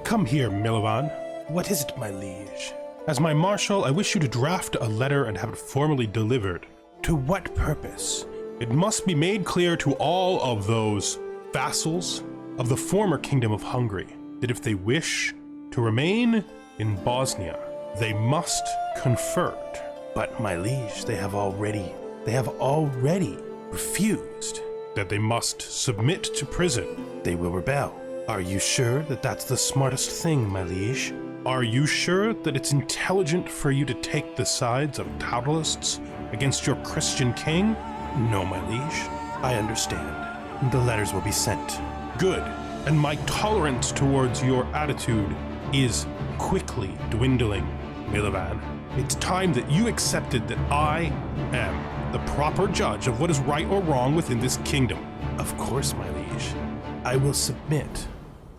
Come here, Milovan. What is it, my liege? As my marshal, I wish you to draft a letter and have it formally delivered. To what purpose? It must be made clear to all of those vassals of the former Kingdom of Hungary that if they wish to remain in Bosnia, they must convert. But my liege, they have already refused. That they must submit to prison. They will rebel. Are you sure that that's the smartest thing, my liege? Are you sure that it's intelligent for you to take the sides of totalists against your Christian king? No, my liege. I understand. The letters will be sent. Good. And my tolerance towards your attitude is quickly dwindling, Milovan. It's time that you accepted that I am the proper judge of what is right or wrong within this kingdom. Of course, my liege. I will submit.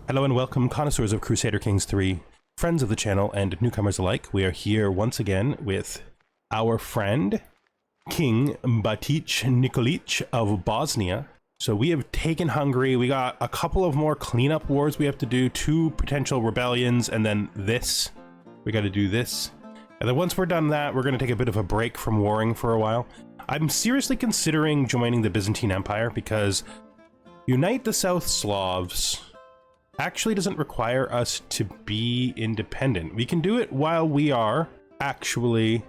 Hello and welcome, connoisseurs of Crusader Kings 3, friends of the channel and newcomers alike. We are here once again with our friend, King Batic Nikolic of Bosnia. So we have taken Hungary. We got a couple of more cleanup wars we have to do, 2 potential rebellions, and then this. We got to do this. And then once we're done that, we're going to take a bit of a break from warring for a while. I'm seriously considering joining the Byzantine Empire because Unite the South Slavs actually doesn't require us to be independent. We can do it while we are actually...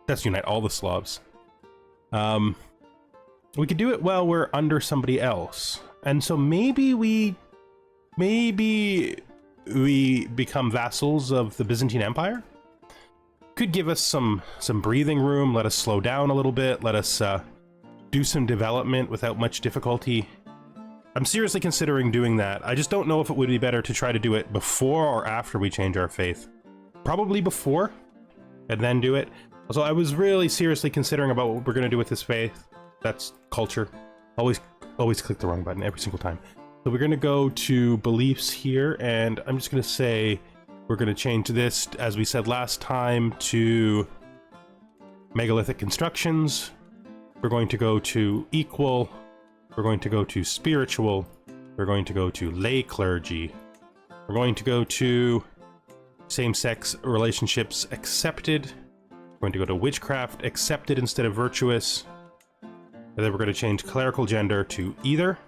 Let's unite all the Slavs. We could do it while we're under somebody else. And so maybe we become vassals of the Byzantine Empire? Could give us some breathing room, let us slow down a little bit, let us do some development without much difficulty. I'm seriously considering doing that. I just don't know if it would be better to try to do it before or after we change our faith. Probably before, and then do it. So I was really seriously considering about what we're going to do with this faith. That's culture. Always click the wrong button every single time. So we're going to go to beliefs here, and I'm just going to say we're going to change this, as we said last time, to megalithic constructions. We're going to go to equal. We're going to go to spiritual. We're going to go to lay clergy. We're going to go to same-sex relationships accepted. We're going to go to witchcraft accepted instead of virtuous. And then we're going to change clerical gender to either.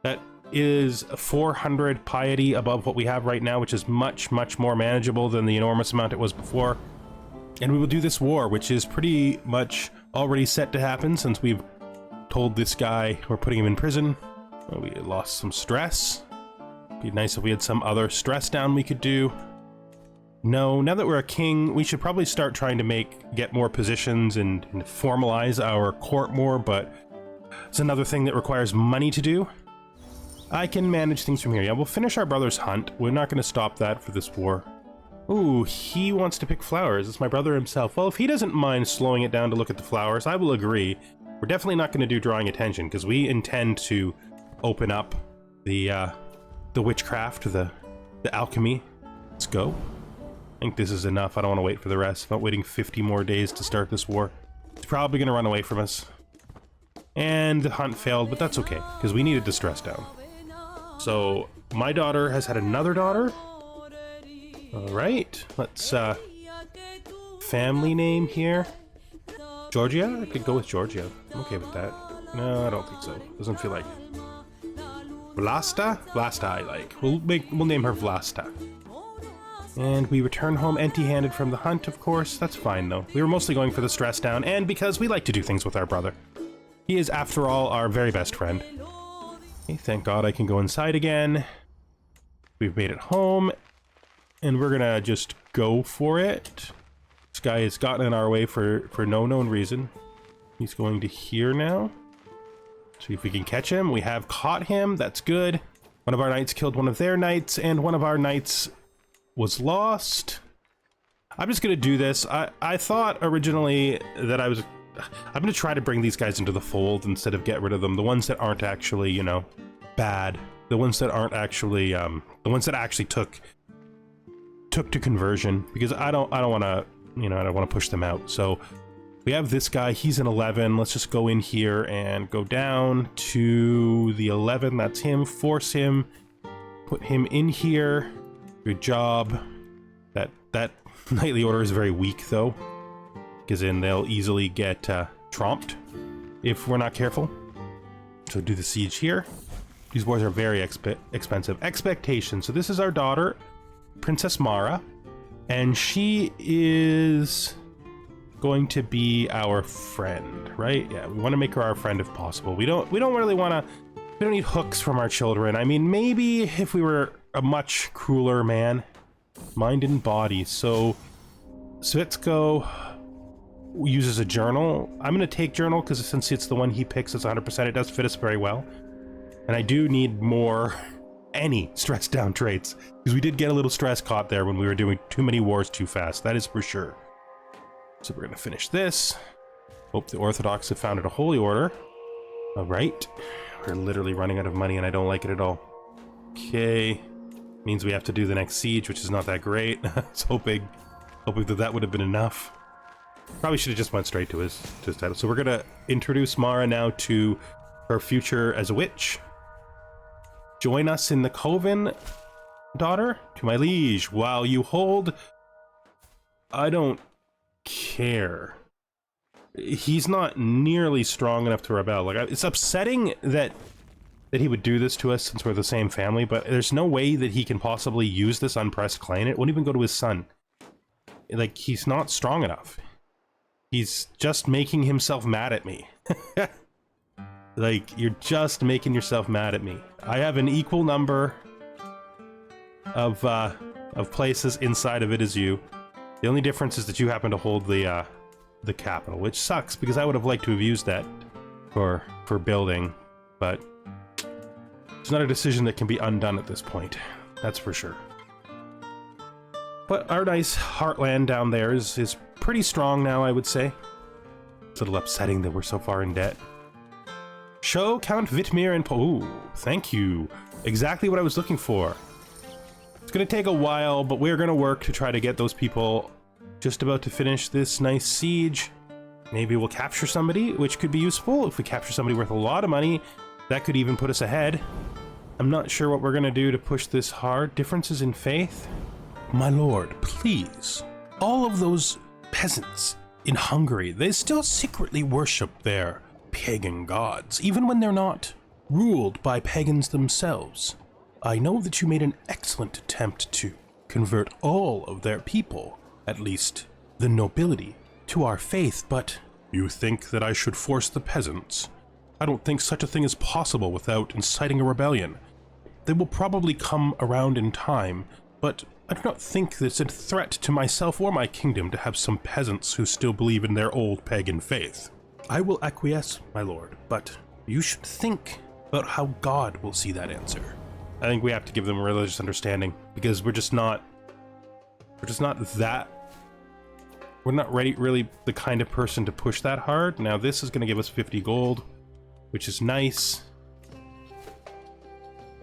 That is 400 piety above what we have right now, which is much, much more manageable than the enormous amount it was before. And we will do this war, which is pretty much already set to happen since we've told this guy we're putting him in prison. Well, we lost some stress. Be nice if we had some other stress down we could do. No, now that we're a king, we should probably start trying to get more positions and formalize our court more, but it's another thing that requires money to do. I can manage things from here. Yeah, we'll finish our brother's hunt. We're not going to stop that for this war. Ooh, he wants to pick flowers. It's my brother himself. Well, if he doesn't mind slowing it down to look at the flowers, I will agree. We're definitely not going to do drawing attention because we intend to open up the witchcraft, the alchemy. Let's go. I think this is enough. I don't want to wait for the rest. I'm not waiting 50 more days to start this war. It's probably going to run away from us. And the hunt failed, but that's okay because we needed to stress down. So my daughter has had another daughter. All right, let's family name here. Georgia? I could go with Georgia. I'm okay with that. No, I don't think so. Doesn't feel like it. Vlasta? Vlasta I like. We'll name her Vlasta. And we return home empty-handed from the hunt, of course. That's fine, though. We were mostly going for the stress down, and because we like to do things with our brother. He is, after all, our very best friend. Okay, thank God I can go inside again. We've made it home, and we're gonna just go for it. This guy has gotten in our way for no known reason. He's going to here now. See if we can catch him. We have caught him. That's good. One of our knights killed one of their knights, and one of our knights was lost. I'm just gonna do this. I thought originally that I'm gonna try to bring these guys into the fold instead of get rid of them. The ones that aren't actually, you know, bad. The ones that aren't actually, the ones that actually took to conversion, because I don't want to, you know, I don't want to push them out. So we have this guy. He's an 11. Let's just go in here and go down to the 11. That's him. Force him. Put him in here. Good job. That knightly order is very weak, though. Because then they'll easily get tromped if we're not careful. So do the siege here. These wars are very expensive. Expectations. So this is our daughter, Princess Mara. And she is going to be our friend, right? Yeah, we want to make her our friend if possible. We don't really want to... We don't need hooks from our children. I mean, maybe if we were a much crueler man. Mind and body. So Svitsko uses a journal. I'm going to take journal because since it's the one he picks, it's 100%. It does fit us very well. And I do need more, any stress down traits. Because we did get a little stress caught there when we were doing too many wars too fast. That is for sure. So we're going to finish this. Hope the Orthodox have founded a holy order. All right. We're literally running out of money and I don't like it at all. Okay. Means we have to do the next siege, which is not that great. I was hoping that would have been enough. Probably should have just went straight to his title. So we're going to introduce Mara now to her future as a witch. Join us in the coven, daughter, to my liege, while you hold... I don't care. He's not nearly strong enough to rebel. Like, it's upsetting that he would do this to us since we're the same family, but there's no way that he can possibly use this unpressed claim. It won't even go to his son. Like, he's not strong enough. He's just making himself mad at me. Like, you're just making yourself mad at me. I have an equal number of places inside of it as you. The only difference is that you happen to hold the capital, which sucks because I would have liked to have used that for building, but it's not a decision that can be undone at this point. That's for sure. But our nice heartland down there is pretty strong now, I would say. It's a little upsetting that we're so far in debt. Show Count Vitmir and ooh, thank you. Exactly what I was looking for. It's gonna take a while, but we're gonna work to try to get those people just about to finish this nice siege. Maybe we'll capture somebody, which could be useful. If we capture somebody worth a lot of money, that could even put us ahead. I'm not sure what we're gonna do to push this hard. Differences in faith? My lord, please. All of those peasants in Hungary, they still secretly worship their pagan gods, even when they're not ruled by pagans themselves. I know that you made an excellent attempt to convert all of their people, at least the nobility, to our faith, but you think that I should force the peasants? I don't think such a thing is possible without inciting a rebellion. They will probably come around in time, but I do not think that it's a threat to myself or my kingdom to have some peasants who still believe in their old pagan faith. I will acquiesce, my lord, but you should think about how God will see that answer. I think we have to give them a religious understanding, because we're not really the kind of person to push that hard. Now this is going to give us 50 gold, which is nice.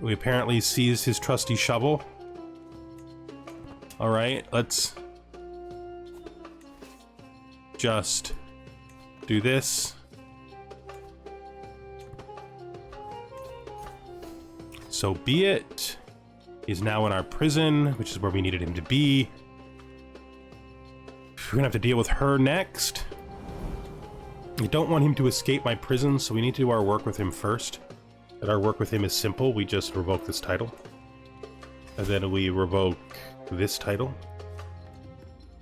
We apparently seized his trusty shovel. Alright, let's just do this. So be it. He's now in our prison, which is where we needed him to be. We're gonna have to deal with her next. I don't want him to escape my prison, so we need to do our work with him first. And our work with him is simple. We just revoke this title. And then we revoke this title.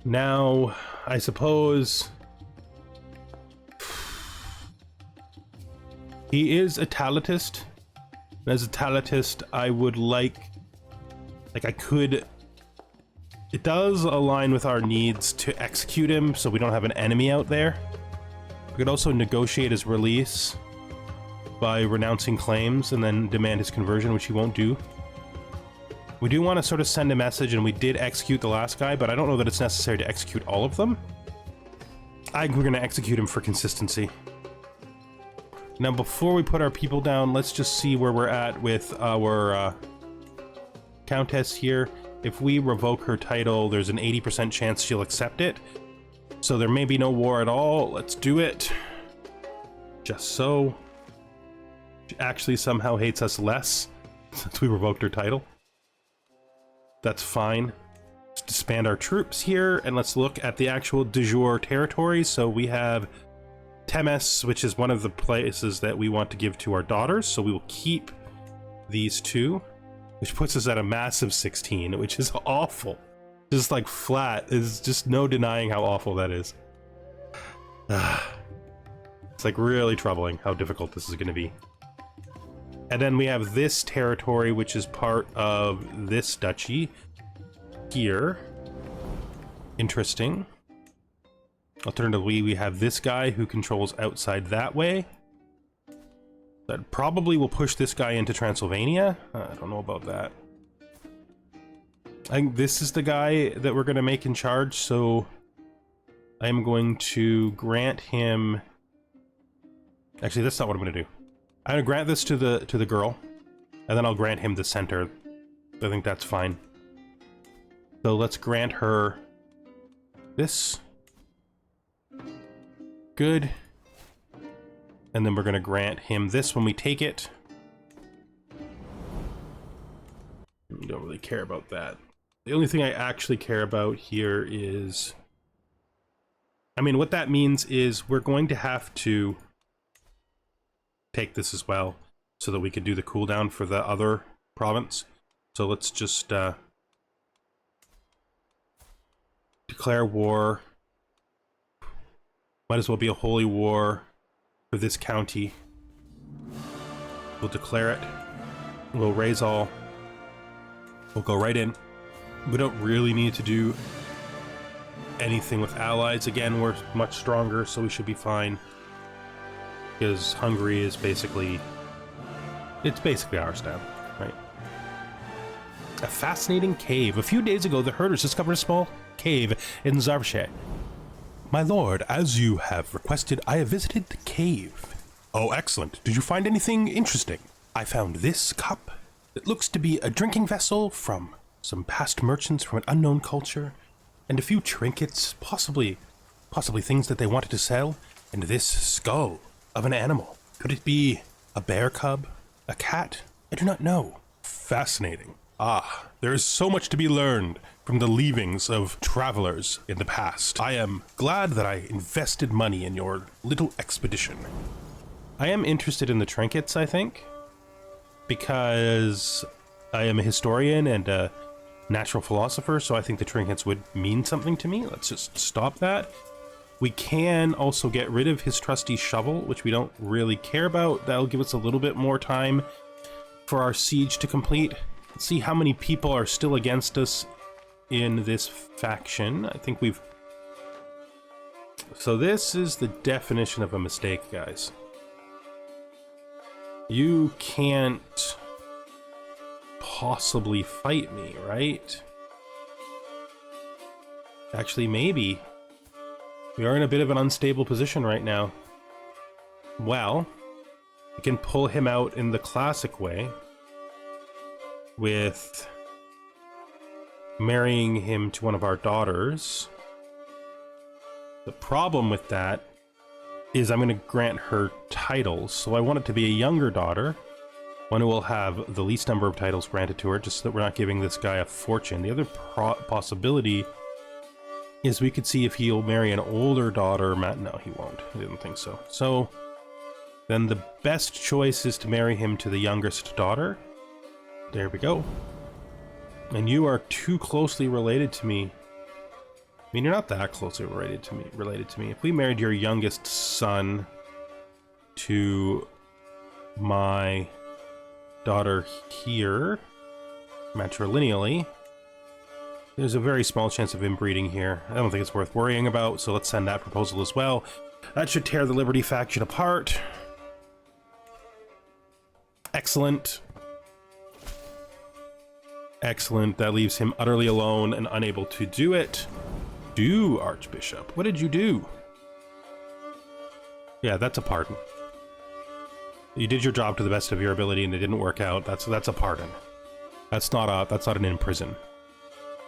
Now, I suppose... he is a Talatist. And as a Talatist, I would like I could... It does align with our needs to execute him, so we don't have an enemy out there. We could also negotiate his release by renouncing claims and then demand his conversion, which he won't do. We do want to sort of send a message, and we did execute the last guy, but I don't know that it's necessary to execute all of them. I think we're going to execute him for consistency. Now, before we put our people down, let's just see where we're at with our Countess here. If we revoke her title, there's an 80% chance she'll accept it. So there may be no war at all. Let's do it. Just so. She actually somehow hates us less since we revoked her title. That's fine. Let's disband our troops here, and let's look at the actual de jure territories. So we have Temes, which is one of the places that we want to give to our daughters, so we will keep these two, which puts us at a massive 16, which is awful. Just like flat. There's just no denying how awful that is. It's like really troubling how difficult this is going to be. And then we have this territory, which is part of this duchy here. Interesting. Alternatively, we have this guy who controls outside that way. That probably will push this guy into Transylvania. I don't know about that. I think this is the guy that we're going to make in charge, so I'm going to grant him... Actually, that's not what I'm going to do. I'm going to grant this to the girl, and then I'll grant him the center. I think that's fine. So let's grant her this. Good. And then we're going to grant him this when we take it. We don't really care about that. The only thing I actually care about here is... I mean, what that means is we're going to have to take this as well, so that we could do the cooldown for the other province. So let's just declare war. Might as well be a holy war for this county. We'll declare it. We'll raise all. We'll go right in. We don't really need to do anything with allies. Again, we're much stronger, so we should be fine. Because Hungary is basically... It's basically ours now, right? A fascinating cave. A few days ago, the herders discovered a small cave in Zavrsje. My lord, as you have requested, I have visited the cave. Oh, excellent. Did you find anything interesting? I found this cup. It looks to be a drinking vessel from some past merchants from an unknown culture, and a few trinkets, possibly things that they wanted to sell, and this skull of an animal. Could it be a bear cub? A cat? I do not know. Fascinating. Ah, there is so much to be learned from the leavings of travelers in the past. I am glad that I invested money in your little expedition. I am interested in the trinkets, I think, because I am a historian and a natural philosopher, so I think the trinkets would mean something to me. Let's just stop that. We can also get rid of his trusty shovel, which we don't really care about. That'll give us a little bit more time for our siege to complete. Let's see how many people are still against us in this faction. I think we've... So this is the definition of a mistake, guys. You can't possibly fight me, right? Actually, maybe. We are in a bit of an unstable position right now. Well, we can pull him out in the classic way with marrying him to one of our daughters. The problem with that is I'm going to grant her titles, so I want it to be a younger daughter, one who will have the least number of titles granted to her, just so that we're not giving this guy a fortune. The other possibility is we could see if he'll marry an older daughter. No, he won't. I didn't think so. So then the best choice is to marry him to the youngest daughter. There we go. And you are too closely related to me. I mean, you're not that closely related to me. If we married your youngest son to my daughter here, matrilineally, there's a very small chance of inbreeding here. I don't think it's worth worrying about, so let's send that proposal as well. That should tear the Liberty faction apart. Excellent. Excellent. That leaves him utterly alone and unable to do it. Archbishop. What did you do? Yeah, that's a pardon. You did your job to the best of your ability and it didn't work out. That's a pardon. That's not an imprison.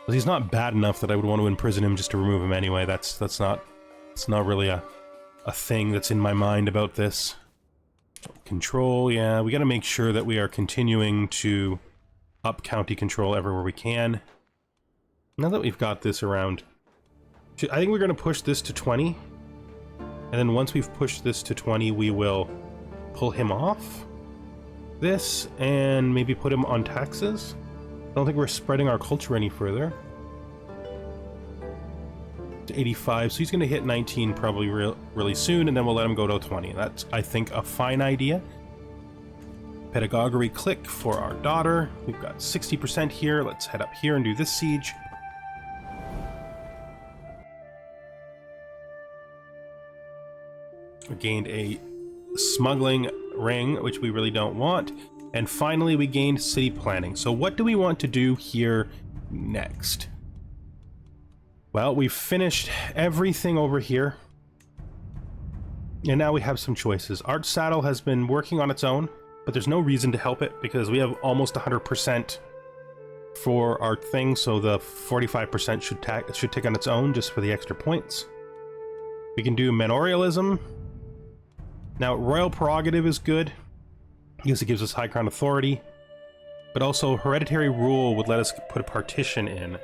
He's not bad enough that I would want to imprison him just to remove him anyway. That's not really a thing that's in my mind about this. Control, yeah, we got to make sure that we are continuing to up county control everywhere we can. Now that we've got this around, I think we're going to push this to 20. And then once we've pushed this to 20, we will pull him off this and maybe put him on taxes. I don't think we're spreading our culture any further. To 85, so he's going to hit 19 probably really soon, and then we'll let him go to 20. That's, I think, a fine idea. Pedagogy click for our daughter. We've got 60% here. Let's head up here and do this siege. We gained a smuggling ring, which we really don't want. And finally, we gained city planning. So what do we want to do here next? Well, we've finished everything over here. And now we have some choices. Art Saddle has been working on its own, but there's no reason to help it because we have almost 100% for our thing, so the 45% should take on its own just for the extra points. We can do Manorialism. Now, Royal Prerogative is good because it gives us high crown authority, but also Hereditary Rule would let us put a partition in.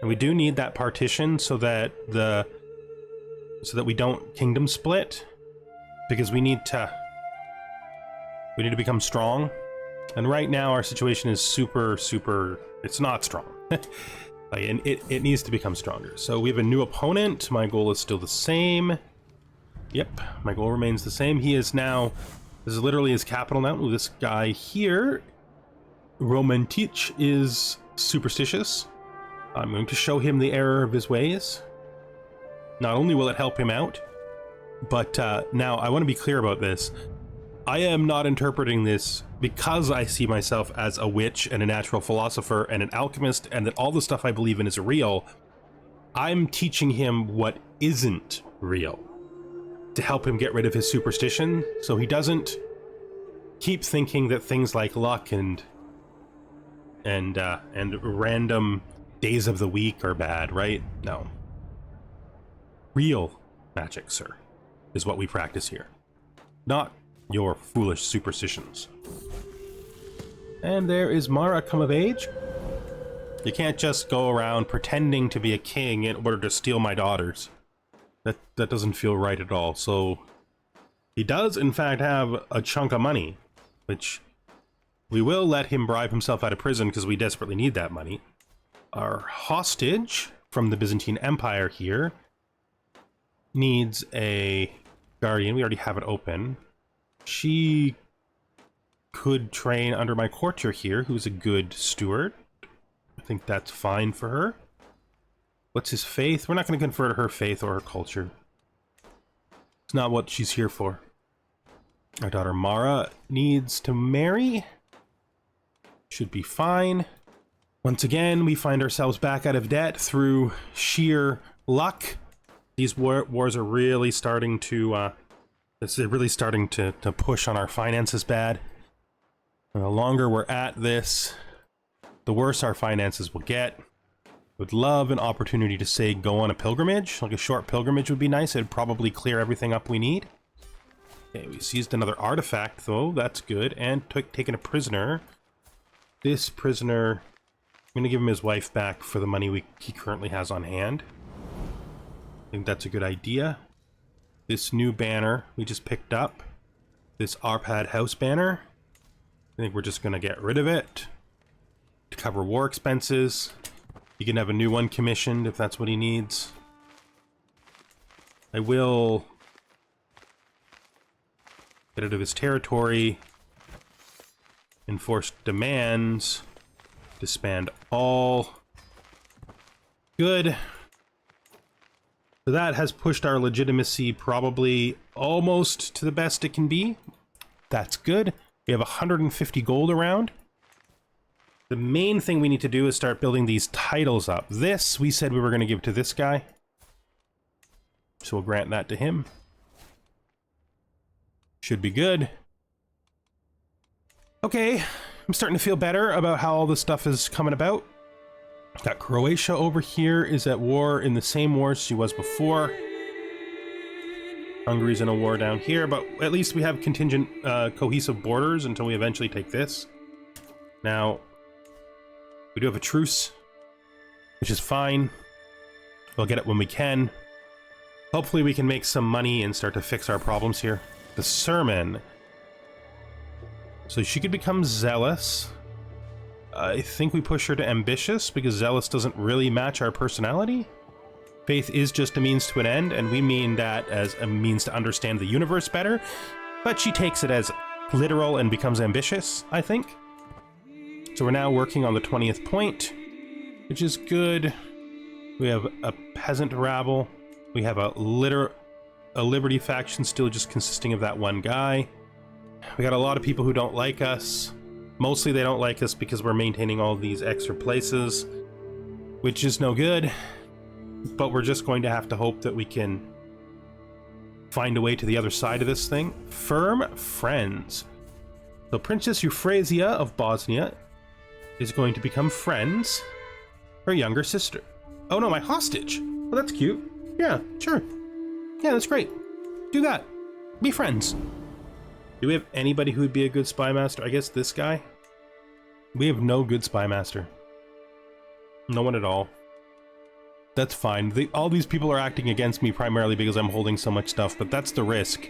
And we do need that partition so that we don't kingdom split, because we need to become strong. And right now our situation is super, it's not strong. And it needs to become stronger. So we have a new opponent. My goal is still the same. Yep, my goal remains the same. He is now, this is literally his capital now. Ooh, this guy here, Romantic, is superstitious. I'm going to show him the error of his ways. Not only will it help him out, but now I want to be clear about this. I am not interpreting this because I see myself as a witch and a natural philosopher and an alchemist and that all the stuff I believe in is real. I'm teaching him what isn't real to help him get rid of his superstition so he doesn't keep thinking that things like luck and random days of the week are bad, right? No. Real magic, sir, is what we practice here. Not your foolish superstitions. And there is Mara come of age. You can't just go around pretending to be a king in order to steal my daughters. That doesn't feel right at all. So he does in fact have a chunk of money, which we will let him bribe himself out of prison because we desperately need that money. Our hostage from the Byzantine Empire here needs a guardian. We already have it open. She could train under my courtier here, who's a good steward. I think that's fine for her. What's his faith? We're not going to convert her faith or her culture. It's not what she's here for. Our daughter Mara needs to marry. Should be fine. Once again, we find ourselves back out of debt through sheer luck. These wars are really starting to push on our finances bad. And the longer we're at this, the worse our finances will get. Would love an opportunity to, say, go on a pilgrimage. Like a short pilgrimage would be nice. It'd probably clear everything up we need. Okay, we seized another artifact, though. That's good. And taken a prisoner. This prisoner, I'm going to give him his wife back for the money he currently has on hand. I think that's a good idea. This new banner we just picked up. This Arpad House banner. I think we're just going to get rid of it to cover war expenses. He can have a new one commissioned if that's what he needs. I will get rid of his territory. Enforce demands. Disband all. Good. So that has pushed our legitimacy probably almost to the best it can be. That's good. We have 150 gold around. The main thing we need to do is start building these titles up. This, we said we were going to give to this guy. So we'll grant that to him. Should be good. Okay, I'm starting to feel better about how all this stuff is coming about. Got Croatia over here, is at war in the same wars she was before. Hungary's in a war down here, but at least we have contingent cohesive borders until we eventually take this. Now, we do have a truce. which is fine. We'll get it when we can. Hopefully we can make some money and start to fix our problems here. The sermon. So she could become zealous. I think we push her to ambitious because zealous doesn't really match our personality. Faith is just a means to an end, and we mean that as a means to understand the universe better. But she takes it as literal and becomes ambitious, I think. So we're now working on the 20th point, which is good. We have a peasant rabble. We have a liberty faction still just consisting of that one guy. We got a lot of people who don't like us. Mostly they don't like us because we're maintaining all these extra places, which is no good. But we're just going to have to hope that we can find a way to the other side of this thing. Firm friends. So Princess Euphrasia of Bosnia is going to become friends. Her younger sister. Oh no, my hostage. Oh, that's cute. Yeah, sure. Yeah, that's great. Do that. Be friends. Do we have anybody who would be a good spy master? I guess this guy? We have no good spy master. No one at all. That's fine. All these people are acting against me primarily because I'm holding so much stuff, but that's the risk.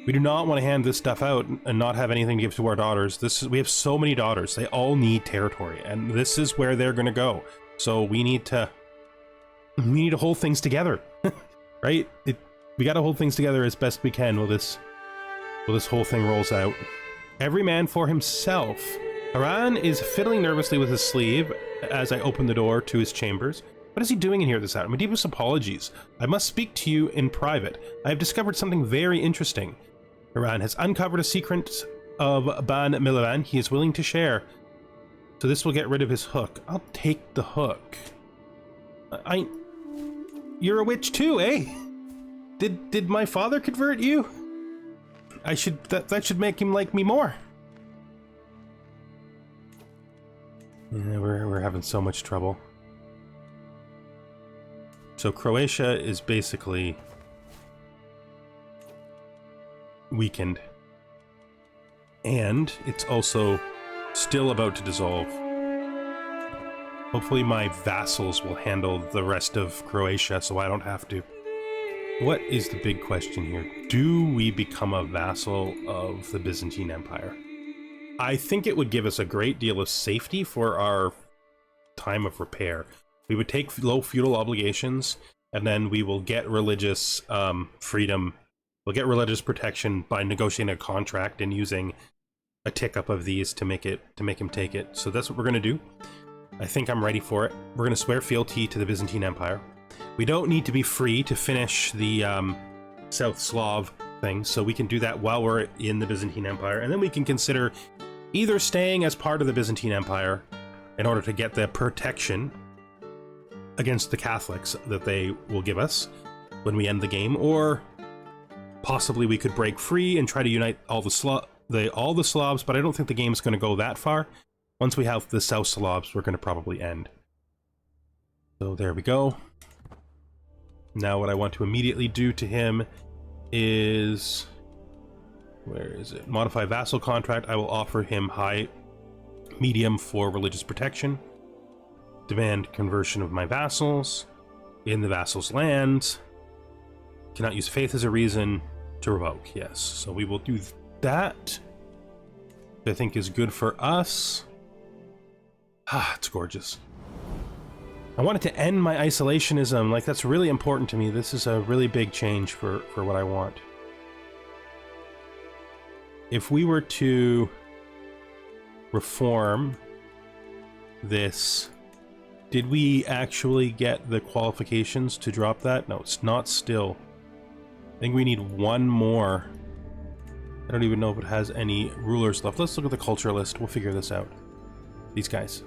We do not want to hand this stuff out and not have anything to give to our daughters. We have so many daughters. They all need territory, and this is where they're going to go. So we need to hold things together, right? We got to hold things together as best we can while this whole thing rolls out. Every man for himself. Haran is fiddling nervously with his sleeve as I open the door to his chambers. What is he doing in here this hour? My deepest apologies. I must speak to you in private. I have discovered something very interesting. Haran has uncovered a secret of Ban Milovan he is willing to share. So this will get rid of his hook. I'll take the hook. You're a witch too, eh? Did my father convert you? That should make him like me more. Yeah, we're having so much trouble. So Croatia is basically weakened. And it's also still about to dissolve. Hopefully my vassals will handle the rest of Croatia so I don't have to. What is the big question here? Do we become a vassal of the Byzantine Empire? I think it would give us a great deal of safety for our time of repair. We would take low feudal obligations, and then we will get religious freedom. We'll get religious protection by negotiating a contract and using a tick up of these to make him take it. So that's what we're going to do. I think I'm ready for it. We're going to swear fealty to the Byzantine Empire. We don't need to be free to finish the South Slav thing, so we can do that while we're in the Byzantine Empire, and then we can consider either staying as part of the Byzantine Empire in order to get the protection against the Catholics that they will give us when we end the game, or possibly we could break free and try to unite all the Slavs, but I don't think the game's going to go that far. Once we have the South Slavs, we're going to probably end. So there we go. Now what I want to immediately do to him is... where is it? Modify vassal contract. I will offer him medium for religious protection. Demand conversion of my vassals in the vassal's lands. Cannot use faith as a reason to revoke. Yes, so we will do that. I think is good for us. Ah, it's gorgeous. I wanted to end my isolationism. Like, that's really important to me. This is a really big change for what I want. If we were to reform this, did we actually get the qualifications to drop that? No, it's not still. I think we need one more. I don't even know if it has any rulers left. Let's look at the culture list. We'll figure this out. These guys.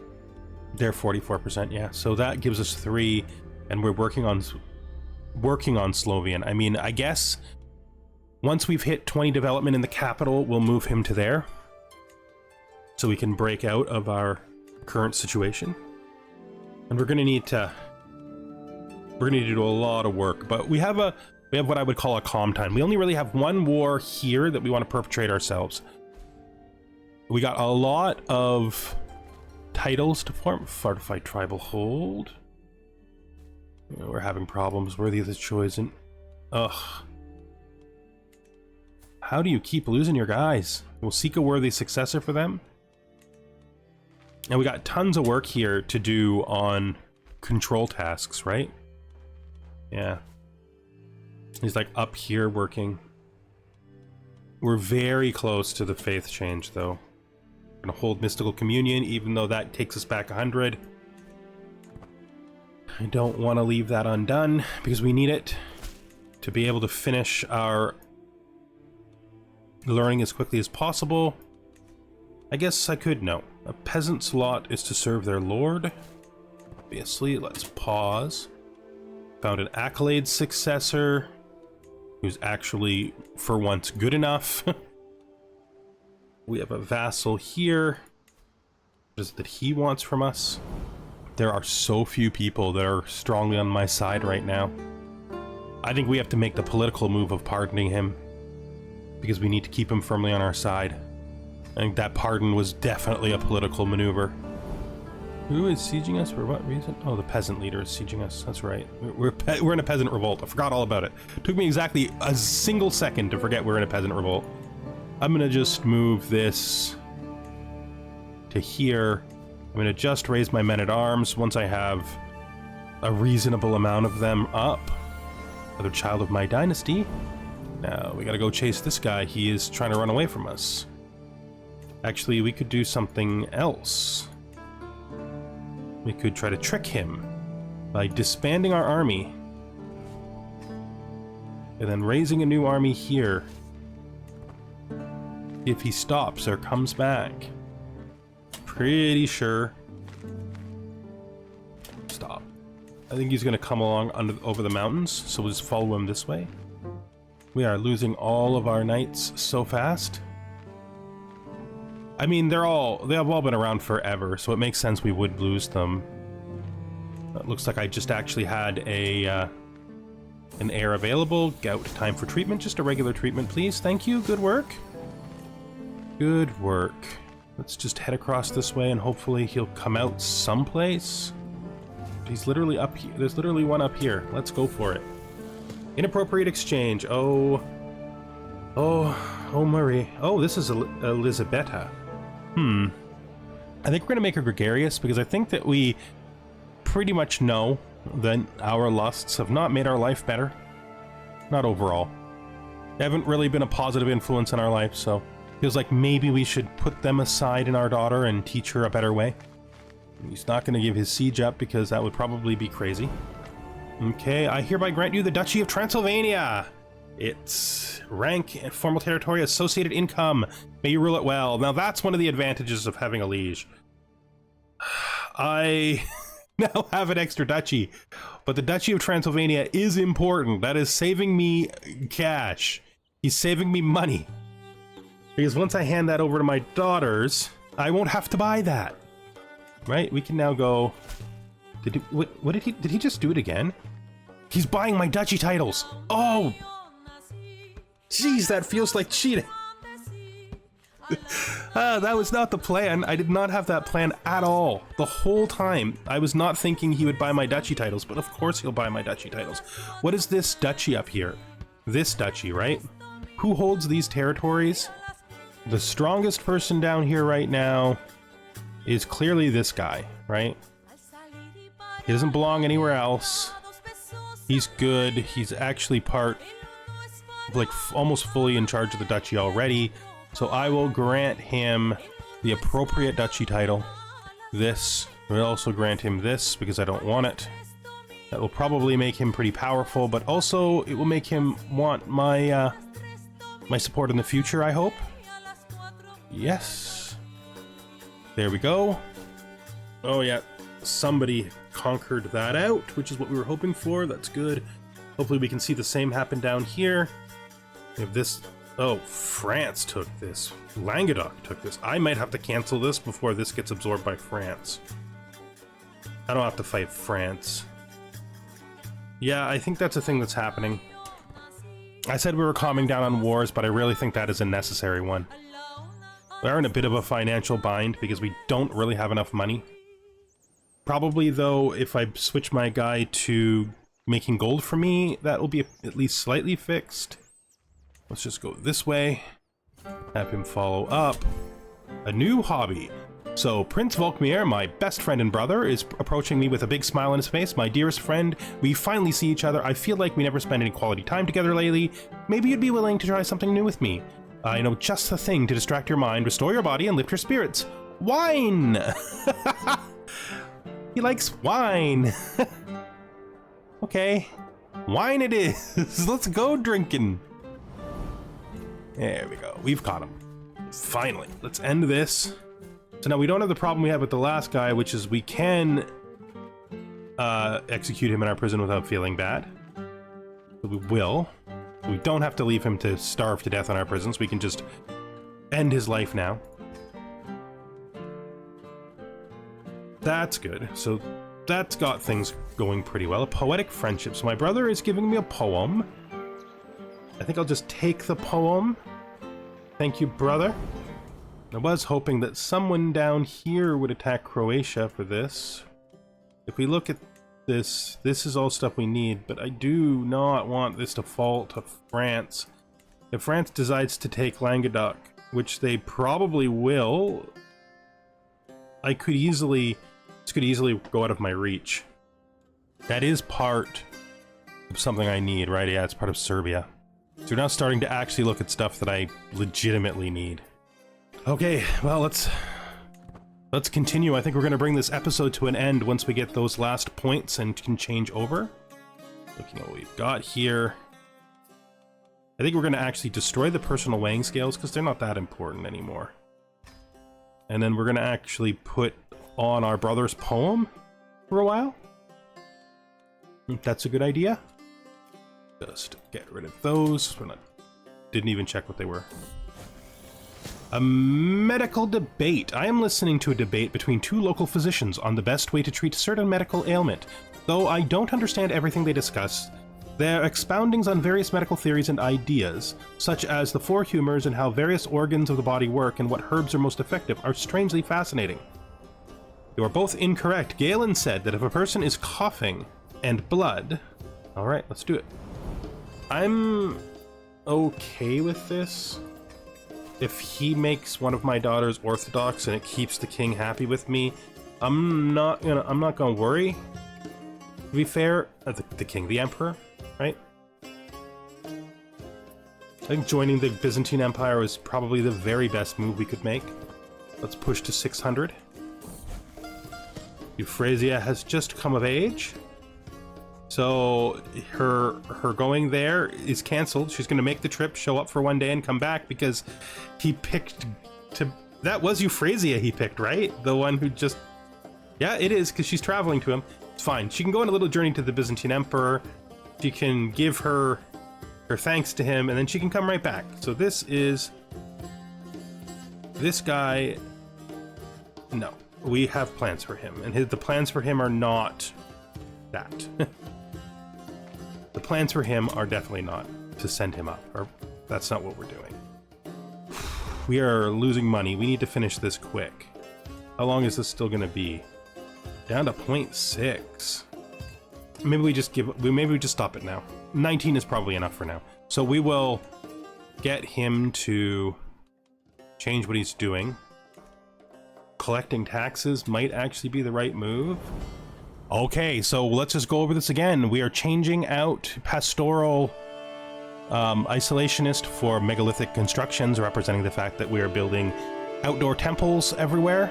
They're 44%, yeah. So that gives us 3, and we're working on Slovian. I mean, I guess once we've hit 20 development in the capital, we'll move him to there, so we can break out of our current situation. And we're gonna need to do a lot of work, but we have what I would call a calm time. We only really have one war here that we want to perpetrate ourselves. We got a lot of titles to form. Fortified tribal hold. We're having problems. Worthy of the chosen. Ugh. How do you keep losing your guys? We'll seek a worthy successor for them. And we got tons of work here to do on control tasks, right? Yeah. He's like up here working. We're very close to the faith change, though. We're gonna hold mystical communion, even though that takes us back 100. I don't want to leave that undone because we need it to be able to finish our learning as quickly as possible. I guess I could know. A peasant's lot is to serve their lord. Obviously, let's pause. Found an accolade successor who's actually, for once, good enough. We have a vassal here. What is it that he wants from us? There are so few people that are strongly on my side right now. I think we have to make the political move of pardoning him, because we need to keep him firmly on our side. I think that pardon was definitely a political maneuver. Who is sieging us? For what reason? Oh, the peasant leader is sieging us. That's right. We're in a peasant revolt. I forgot all about it. Took me exactly a single second to forget we're in a peasant revolt. I'm gonna just move this to here. I'm gonna just raise my men-at-arms once I have a reasonable amount of them up. Another child of my dynasty. Now, we gotta go chase this guy. He is trying to run away from us. Actually, we could do something else. We could try to trick him by disbanding our army and then raising a new army here. If he stops or comes back. Pretty sure. Stop. I think he's going to come along over the mountains, so we'll just follow him this way. We are losing all of our knights so fast. I mean, they have all been around forever, so it makes sense we would lose them. It looks like I just actually had an heir available. Gout, time for treatment. Just a regular treatment, please. Thank you. Good work. Good work. Let's just head across this way and hopefully he'll come out someplace. He's literally up here. There's literally one up here. Let's go for it. Inappropriate exchange. Oh, Marie. Oh, this is Elisabetta. I think we're going to make her gregarious because I think that we pretty much know that our lusts have not made our life better. Not overall. They haven't really been a positive influence in our life, so feels like maybe we should put them aside in our daughter and teach her a better way. He's not going to give his siege up because that would probably be crazy. Okay, I hereby grant you the Duchy of Transylvania. Its rank and formal territory, associated income. May you rule it well. Now that's one of the advantages of having a liege. I now have an extra duchy, but the Duchy of Transylvania is important. That is saving me cash. He's saving me money. Because once I hand that over to my daughters, I won't have to buy that. Right? We can now go... What did he just do it again? He's buying my duchy titles. Oh! Jeez, that feels like cheating. That was not the plan. I did not have that plan at all. The whole time, I was not thinking he would buy my duchy titles, but of course he'll buy my duchy titles. What is this duchy up here? This duchy, right? Who holds these territories? The strongest person down here right now is clearly this guy, right? He doesn't belong anywhere else. He's good. He's actually almost fully in charge of the duchy already. So I will grant him the appropriate duchy title. This. We'll also grant him this because I don't want it. That will probably make him pretty powerful, but also it will make him want my my support in the future, I hope. Yes. There we go. Oh yeah, somebody conquered that out, which is what we were hoping for. That's good. Hopefully we can see the same happen down here. We have this... Oh, France took this. Languedoc took this. I might have to cancel this before this gets absorbed by France. I don't have to fight France. Yeah, I think that's a thing that's happening. I said we were calming down on wars, but I really think that is a necessary one. We are in a bit of a financial bind because we don't really have enough money. Probably, though, if I switch my guy to making gold for me, that will be at least slightly fixed. Let's just go this way. Have him follow up. A new hobby. So, Prince Volkmir, my best friend and brother, is approaching me with a big smile on his face. My dearest friend, we finally see each other. I feel like we never spent any quality time together lately. Maybe you'd be willing to try something new with me. I know just the thing to distract your mind, restore your body, and lift your spirits. Wine! He likes wine. Okay. Wine it is. Let's go drinking. There we go. We've caught him. Finally. Let's end this. So now we don't have the problem we had with the last guy, which is we can execute him in our prison without feeling bad. So we will. We don't have to leave him to starve to death in our prisons. We can just end his life now. That's good. So that's got things going pretty well. A poetic friendship. So my brother is giving me a poem. I think I'll just take the poem. Thank you, brother. I was hoping that someone down here would attack Croatia for this. If we look at this, this is all stuff we need, but I do not want this to fall to France. If France decides to take Languedoc, which they probably will, this could easily go out of my reach. That is part of something I need, right? Yeah, it's part of Serbia. So we're now starting to actually look at stuff that I legitimately need. Okay, well, let's continue. I think we're going to bring this episode to an end once we get those last points and can change over. Looking at what we've got here. I think we're going to actually destroy the personal weighing scales because they're not that important anymore. And then we're going to actually put on our brother's poem for a while. I think that's a good idea. Just get rid of those. Didn't even check what they were. A medical debate. I am listening to a debate between two local physicians on the best way to treat a certain medical ailment. Though I don't understand everything they discuss, their expoundings on various medical theories and ideas, such as the four humors and how various organs of the body work and what herbs are most effective, are strangely fascinating. You are both incorrect. Galen said that if a person is coughing and blood... Alright, let's do it. I'm okay with this. If he makes one of my daughters Orthodox and it keeps the king happy with me, I'm not gonna worry. To be fair, the king, the emperor, right? I think joining the Byzantine Empire was probably the very best move we could make. Let's push to 600. Euphrasia has just come of age. So her going there is cancelled. She's going to make the trip, show up for one day, and come back because he picked to... That was Euphrasia he picked, right? The one who just... Yeah, it is, because she's traveling to him. It's fine. She can go on a little journey to the Byzantine Emperor. She can give her thanks to him, and then she can come right back. So this is... This guy... No. We have plans for him, and the plans for him are not that. The plans for him are definitely not to send him up, or that's not what we're doing. We are losing money. We need to finish this quick. How long is this still going to be? Down to 0.6. Maybe we just stop it now. 19 is probably enough for now. So we will get him to change what he's doing. Collecting taxes might actually be the right move. Okay, so let's just go over this again. We are changing out pastoral isolationist for megalithic constructions, representing the fact that we are building outdoor temples everywhere.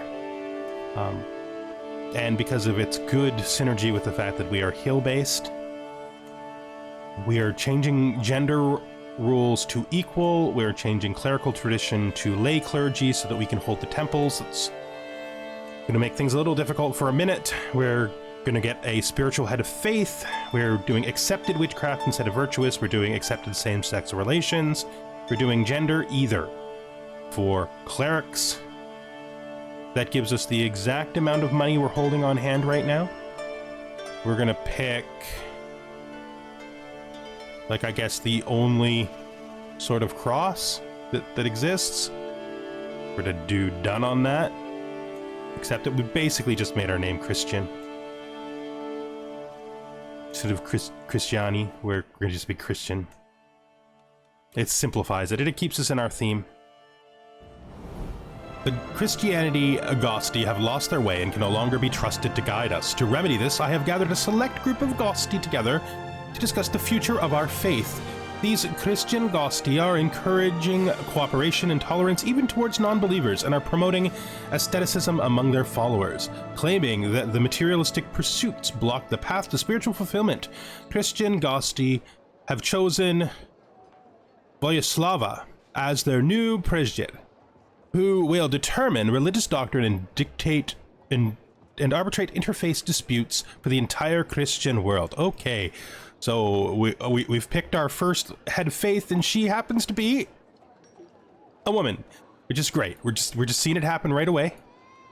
And because of its good synergy with the fact that we are hill-based, we are changing gender rules to equal. We're changing clerical tradition to lay clergy so that we can hold the temples. It's going to make things a little difficult for a minute. We're going to get a spiritual head of faith. We're doing accepted witchcraft instead of virtuous. We're doing accepted same-sex relations. We're doing gender either. For clerics, that gives us the exact amount of money we're holding on hand right now. We're going to pick, like, I guess the only sort of cross that exists. We're to do done on that. Except that we basically just made our name Christian. instead of Christiani, we're going to just be Christian. It simplifies it, and it keeps us in our theme. The Christianity Gosti have lost their way and can no longer be trusted to guide us. To remedy this, I have gathered a select group of Gosti together to discuss the future of our faith. These Christian Gosti are encouraging cooperation and tolerance even towards non-believers and are promoting aestheticism among their followers, claiming that the materialistic pursuits block the path to spiritual fulfillment. Christian Gosti have chosen Vojislava as their new president, who will determine religious doctrine and dictate and arbitrate interface disputes for the entire Christian world. Okay. So we've picked our first head of faith, and she happens to be a woman, which is great. We're just seeing it happen right away.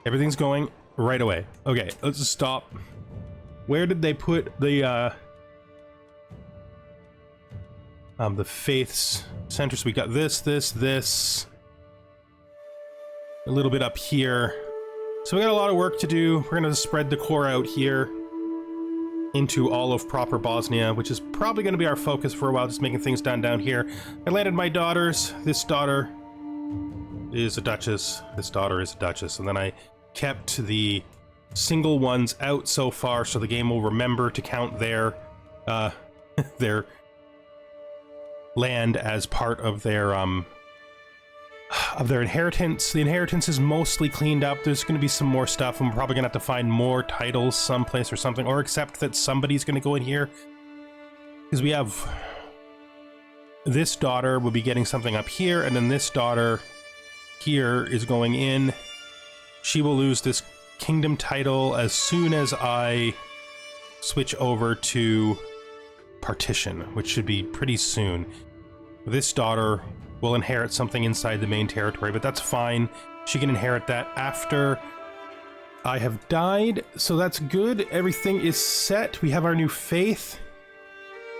Everything's going right away. Okay, let's just stop. Where did they put the faiths center? So we got this, a little bit up here. So we got a lot of work to do. We're gonna spread the core out here into all of proper Bosnia, which is probably going to be our focus for a while, just making things down here. I landed my daughters. This daughter is a duchess. This daughter is a duchess. And then I kept the single ones out so far, so the game will remember to count their land as part of their inheritance. The inheritance is mostly cleaned up. There's going to be some more stuff, and we're probably going to have to find more titles someplace or something, or accept that somebody's going to go in here. Because we have this daughter will be getting something up here, and then this daughter here is going in. She will lose this kingdom title as soon as I switch over to partition, which should be pretty soon. This daughter will inherit something inside the main territory, but that's fine. She can inherit that after I have died, so that's good. Everything is set. We have our new faith.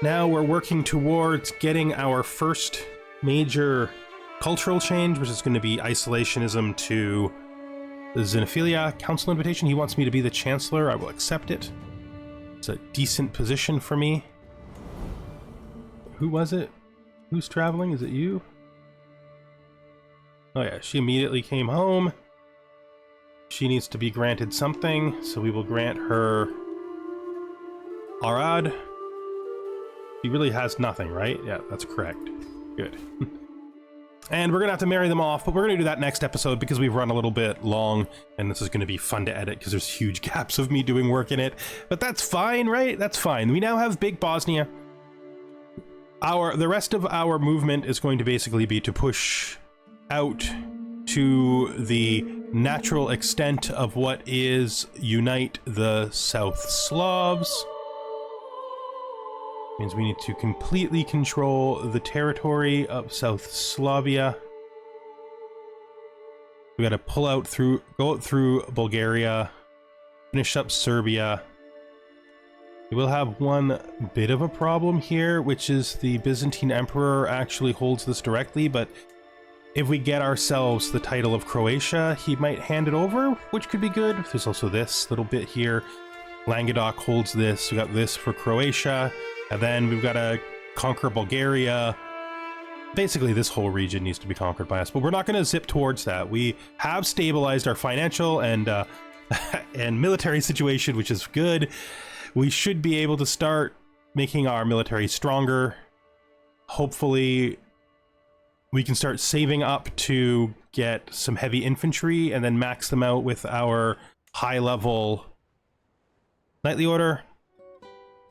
Now we're working towards getting our first major cultural change, which is going to be isolationism to the Xenophilia Council invitation. He wants me to be the Chancellor. I will accept it. It's a decent position for me. Who was it? Who's traveling? Is it you? Oh yeah, she immediately came home. She needs to be granted something, so we will grant her Arad. She really has nothing, right? Yeah, that's correct. Good. And we're gonna have to marry them off, but we're gonna do that next episode because we've run a little bit long, and this is gonna be fun to edit because there's huge gaps of me doing work in it. But that's fine, right? That's fine. We now have Big Bosnia. The rest of our movement is going to basically be to push out to the natural extent of what is unite the South Slavs. Means we need to completely control the territory of South Slavia. We gotta pull out through, go out through Bulgaria, finish up Serbia. We will have one bit of a problem here, which is the Byzantine Emperor actually holds this directly, but if we get ourselves the title of Croatia, he might hand it over, which could be good. There's also this little bit here. Languedoc holds this. We got this for Croatia, and then we've got to conquer Bulgaria. Basically, this whole region needs to be conquered by us, but we're not going to zip towards that. We have stabilized our financial and and military situation, which is good. We should be able to start making our military stronger. Hopefully, we can start saving up to get some heavy infantry and then max them out with our high-level knightly order.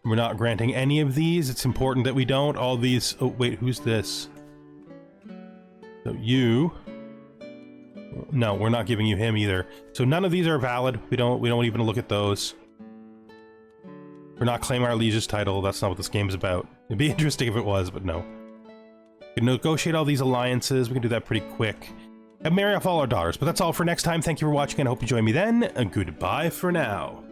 We're not granting any of these. It's important that we don't. All these... Oh, wait, who's this? So you... No, we're not giving you him either. So none of these are valid. We don't even look at those. We're not claiming our liege's title. That's not what this game's about. It'd be interesting if it was, but no. We can negotiate all these alliances. We can do that pretty quick. And marry off all our daughters. But that's all for next time. Thank you for watching, and I hope you join me then. And goodbye for now.